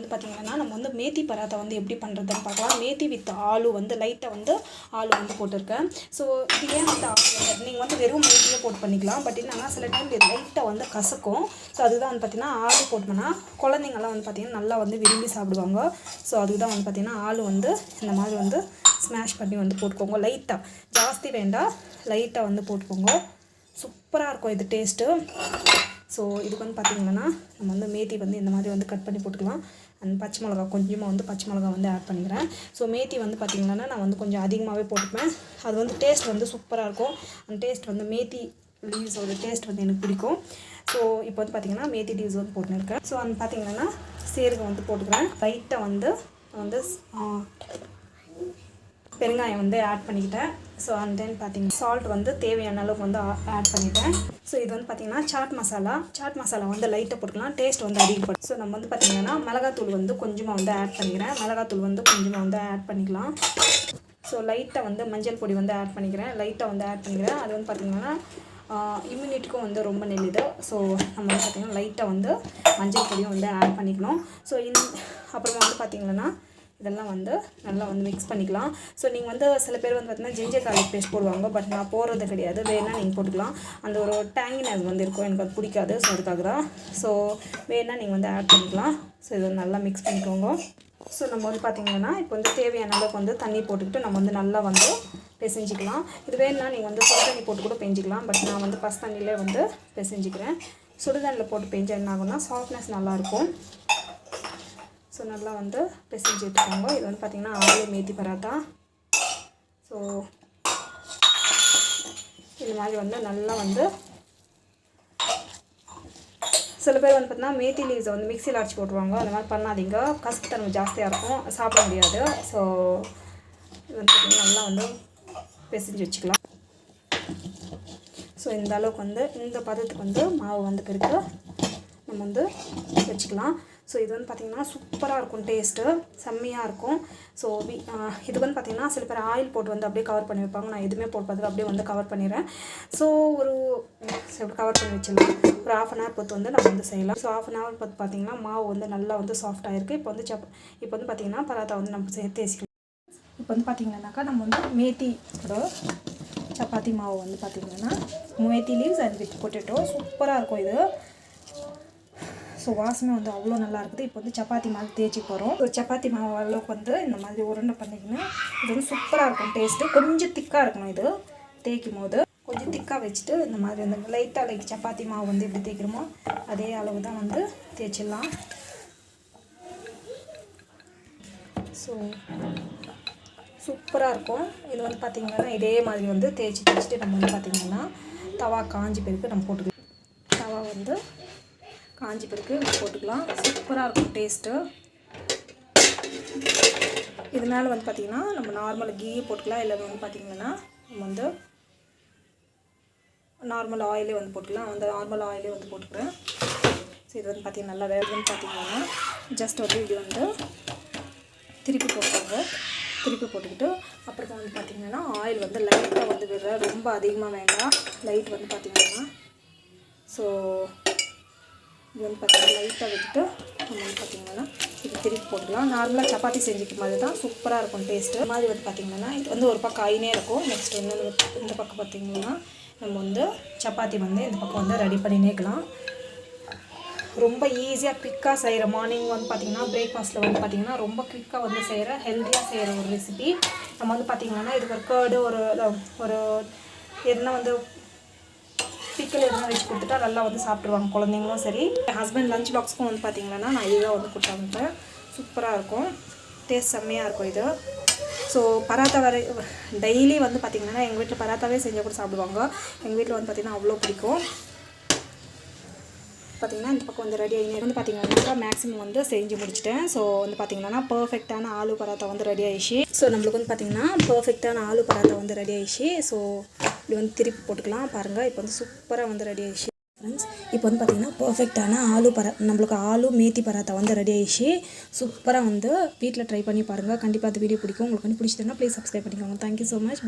வந்து பார்த்திங்கன்னா நம்ம வந்து மேத்தி பராத்தா வந்து எப்படி பண்ணுறதுன்னு பார்க்கலாம். மேத்தி வித் ஆலு வந்து லைட்டாக வந்து ஆலு வந்து போட்டிருக்கேன். ஸோ இது ஏன் வந்து ஆலு நீங்கள் வந்து வெறும் மேத்தியே போட்டு பண்ணிக்கலாம். பட் என்னன்னா சில டைம் இது லைட்டாக வந்து கசக்கும். ஸோ அதுதான் வந்து பார்த்திங்கன்னா ஆலு போட்டோம்னா குழந்தைங்கள்லாம் வந்து பார்த்திங்கன்னா நல்லா வந்து விரும்பி சாப்பிடுவாங்க. ஸோ அதுக்கு தான் வந்து பார்த்திங்கன்னா ஆலு வந்து இந்த மாதிரி வந்து ஸ்மாஷ் பண்ணி வந்து போட்டுக்கோங்க. லைட்டாக, ஜாஸ்தி வேண்டாம், லைட்டாக வந்து போட்டுக்கோங்க. சூப்பராக இருக்கும் இது டேஸ்ட்டு. ஸோ இதுக்கு வந்து பார்த்திங்கன்னா நம்ம வந்து மேத்தி வந்து இந்த மாதிரி வந்து கட் பண்ணி போட்டுக்கலாம். அண்ட் பச்சை மிளகா கொஞ்சமாக வந்து பச்சை மிளகா வந்து ஆட் பண்ணிக்கிறேன். ஸோ மேத்தி வந்து பார்த்திங்கன்னா நான் வந்து கொஞ்சம் அதிகமாகவே போட்டுப்பேன். அது வந்து டேஸ்ட் வந்து சூப்பராக இருக்கும். அந்த டேஸ்ட் வந்து மேத்தி லீவ்ஸோட டேஸ்ட் வந்து எனக்கு பிடிக்கும். ஸோ இப்போ வந்து பார்த்திங்கன்னா மேத்தி லீவ்ஸ் வந்து போட்டுருக்கேன். ஸோ வந்து பார்த்திங்கன்னா சீரகம் வந்து போட்டுக்கிறேன். லைட்டாக வந்து பெருங்காயம் வந்து ஆட் பண்ணிக்கிட்டேன். ஸோ அண்ட் தென் பார்த்திங்கன்னா சால்ட் வந்து தேவையான அளவுக்கு வந்து ஆட் பண்ணிட்டேன். ஸோ இது வந்து பார்த்திங்கன்னா சாட் மசாலா வந்து லைட்டாக போட்டுக்கலாம், டேஸ்ட் வந்து அதிகப்படும். ஸோ நம்ம வந்து பார்த்திங்கன்னா மிளகாத்தூள் வந்து கொஞ்சமாக வந்து ஆட் பண்ணிக்கிறேன். மிளகாத்தூள் வந்து கொஞ்சமாக வந்து ஆட் பண்ணிக்கலாம். ஸோ லைட்டாக வந்து மஞ்சள் பொடி வந்து ஆட் பண்ணிக்கிறேன். அது வந்து பார்த்திங்கன்னா இம்யூனிட்டிக்கும் வந்து ரொம்ப நல்லது. ஸோ நம்ம வந்து பார்த்திங்கன்னா லைட்டாக வந்து மஞ்சள் பொடியும் வந்து ஆட் பண்ணிக்கணும். ஸோ அப்புறமா வந்து பார்த்திங்கன்னா இதெல்லாம் வந்து நல்லா வந்து மிக்ஸ் பண்ணிக்கலாம். ஸோ நீங்கள் வந்து சில பேர் வந்து பார்த்திங்கன்னா ஜிஞ்சர் கார்லிக் பேஸ்ட் போடுவாங்க. பட் நான் போடுறது கிடையாது. வேணால் நீங்கள் போட்டுக்கலாம். அந்த ஒரு டேங்கினஸ் வந்து இருக்கும், எனக்கு அது பிடிக்காது. ஸோ அதுக்காக தான். ஸோ வேணால் நீங்கள் வந்து ஆட் பண்ணிக்கலாம். ஸோ இதை நல்லா மிக்ஸ் பண்ணிக்கோங்க. ஸோ நம்ம வந்து பார்த்திங்கன்னா இப்போ வந்து தேவையான அளவுக்கு வந்து தண்ணி போட்டுக்கிட்டு நம்ம வந்து நல்லா வந்து பிசைஞ்சிக்கலாம். இது வேணுன்னா நீங்கள் வந்து சுடு தண்ணி போட்டு கூட பெஞ்சிக்கலாம். பட் நான் வந்து பசு தண்ணியிலே வந்து பிசைஞ்சிக்கிறேன். சுடுதண்ணியில் போட்டு பெஞ்சா என்ன ஆகும்னா சாஃப்ட்னஸ் நல்லாயிருக்கும். ஸோ நல்லா வந்து பிசைஞ்சு எடுத்துக்கோங்க. இது வந்து பார்த்திங்கன்னா ஆலு மேத்தி பராத்தா. ஸோ இது மாதிரி வந்து நல்லா வந்து சில பேர் வந்து பார்த்திங்கன்னா மேத்தி லீவ்ஸை வந்து மிக்சியில் அரைச்சி போட்டுருவாங்க. அந்த மாதிரி பண்ணாதீங்க, கசப்புத்தன்மை ஜாஸ்தியாக இருக்கும், சாப்பிட முடியாது. ஸோ இது வந்து பார்த்திங்கன்னா நல்லா வந்து பிசைஞ்சு வச்சுக்கலாம். ஸோ இந்த அளவுக்கு வந்து இந்த பதத்துக்கு வந்து மாவு வந்து பிறகு நம்ம வந்து வச்சுக்கலாம். ஸோ இது வந்து பார்த்திங்கன்னா சூப்பராக இருக்கும், டேஸ்ட்டு செம்மையாக இருக்கும். ஸோ இது வந்து பார்த்திங்கன்னா சில பேர் ஆயில் போட்டு வந்து அப்படியே கவர் பண்ணி வைப்பாங்க. நான் எதுவுமே போட்டு அப்படியே வந்து கவர் பண்ணிடுறேன். ஸோ ஒரு கவர் பண்ணி வச்சிடலாம். ஒரு 1/2 hour பொறுத்து வந்து நம்ம வந்து செய்யலாம். ஸோ 1/2 hour பொறுத்து பார்த்திங்கன்னா மாவு வந்து நல்லா வந்து சாஃப்டாக இருக்குது. இப்போ வந்து பார்த்திங்கன்னா பராத்தா வந்து நம்ம தேய்ச்சிக்கலாம். இப்போ வந்து பார்த்திங்கன்னாக்கா நம்ம வந்து மேத்தியோட சப்பாத்தி மாவு வந்து பார்த்திங்கன்னா methi leaves and with potato சூப்பராக இருக்கும் இது. ஸோ வாசமே வந்து அவ்வளோ நல்லா இருக்குது. இப்போ வந்து சப்பாத்தி மாவு தேய்ச்சி போகிறோம். ஸோ சப்பாத்தி மாவு அளவுக்கு வந்து இந்த மாதிரி உருண்டை பண்ணிக்கணும். இது வந்து சூப்பராக இருக்கும் டேஸ்ட்டு. கொஞ்சம் திக்காக இருக்கணும். இது தேய்க்கும் போது கொஞ்சம் திக்காக வச்சுட்டு இந்த மாதிரி வந்து லைட்டாக சப்பாத்தி மாவு வந்து எப்படி தேய்க்கிறோமோ அதே அளவு தான் வந்து தேய்ச்சிடலாம். ஸோ சூப்பராக இருக்கும். இது வந்து பார்த்திங்கன்னா இதே மாதிரி வந்து தேய்ச்சிட்டு நம்ம வந்து பார்த்திங்கன்னா தவா காஞ்சி பிறகு நம்ம போட்டுக்கலாம். தவா வந்து காஞ்சி பிறகு போட்டுக்கலாம். சூப்பராக இருக்கும் டேஸ்ட்டு. இது மேலே வந்து பார்த்திங்கன்னா நம்ம நார்மல் கீ போட்டுக்கலாம். இல்லை வந்து பார்த்திங்கன்னா நம்ம வந்து நார்மல் ஆயிலே வந்து போட்டுக்கலாம். அந்த நார்மல் ஆயிலே வந்து போட்டுக்கிறேன். ஸோ இது வந்து பார்த்திங்கன்னா நல்லா வேணும்னு பார்த்திங்கன்னா ஜஸ்ட் வந்து இது வந்து திருப்பி போட்டுக்கிட்டு அப்புறமா வந்து பார்த்திங்கன்னா ஆயில் வந்து லைட்டாக வந்து விடுற, ரொம்ப அதிகமாக வேண்டாம், லைட் வந்து பார்த்திங்கன்னா. ஸோ இது வந்து பார்த்திங்கன்னா லைட்டாக விட்டுட்டு நம்ம வந்து பார்த்திங்கன்னா இது திருப்பி போட்டுக்கலாம். நார்மலாக சப்பாத்தி செஞ்சுக்க மாதிரி தான் சூப்பராக இருக்கும் டேஸ்ட்டு. மாதிரி வந்து பார்த்திங்கன்னா இது வந்து ஒரு பக்கம் ஆயினே இருக்கும். நெக்ஸ்ட் வந்து இந்த பக்கம் பார்த்திங்கன்னா நம்ம வந்து சப்பாத்தி வந்து இந்த பக்கம் வந்து ரெடி பண்ணினேக்கலாம். ரொம்ப ஈஸியாக குவிக்காக செய்கிற மார்னிங் வந்து பார்த்திங்கன்னா பிரேக்ஃபாஸ்ட்டில் வந்து பார்த்திங்கன்னா ரொம்ப குவிக்காக வந்து செய்கிற ஹெல்த்தியாக செய்கிற ஒரு ரெசிபி. நம்ம வந்து பார்த்திங்கன்னா இதுக்கு ஒரு கேர்டு ஒரு எதுனா வந்து பிக்கல் எதுனா வச்சு கொடுத்துட்டா நல்லா வந்து சாப்பிட்ருவாங்க குழந்தைங்களும் சரி. என் ஹஸ்பண்ட் லஞ்ச் பாக்ஸுக்கும் வந்து பார்த்திங்கன்னா நான் இதுதான் வந்து கொடுத்தாங்க. சூப்பராக இருக்கும், டேஸ்ட் செம்மையாக இருக்கும் இது. ஸோ பராத்தா டெய்லி வந்து பார்த்திங்கன்னா எங்கள் வீட்டில் பராத்தாவே செஞ்சு கூட சாப்பிடுவாங்க. எங்கள் வீட்டில் வந்து பார்த்திங்கன்னா அவ்வளோ பிடிக்கும். பார்த்திங்கன்னா இந்த பக்கம் வந்து ரெடி ஆகி வந்து பார்த்திங்கன்னா மேக்ஸிமம் வந்து செஞ்சு முடிச்சிட்டேன். ஸோ வந்து பார்த்திங்கன்னா பர்ஃபெக்டான ஆலு பராத்தா வந்து ரெடி ஆகிடுச்சு. ஸோ நம்மளுக்கு வந்து பார்த்திங்கன்னா பர்ஃபெக்டான ஆலு பராத்தா வந்து ரெடி ஆகிடுச்சு. ஸோ இப்படி வந்து திருப்பி போட்டுக்கலாம். பாருங்கள், இப்போ வந்து சூப்பராக வந்து ரெடி ஆகிடுச்சு ஃப்ரெண்ட்ஸ். இப்போ வந்து பார்த்திங்கன்னா பர்ஃபெக்டான நம்மளுக்கு ஆலு மேத்தி பராத்தா வந்து ரெடி ஆகிடுச்சு. சூப்பராக வந்து வீட்டில் ட்ரை பண்ணி பாருங்கள். கண்டிப்பாக அந்த வீடியோ பிடிக்கும். உங்களுக்கு வந்து பிடிச்சதுன்னா ப்ளீஸ் சப்ஸ்கிரைப் பண்ணிக்கோங்க. Thank you so much.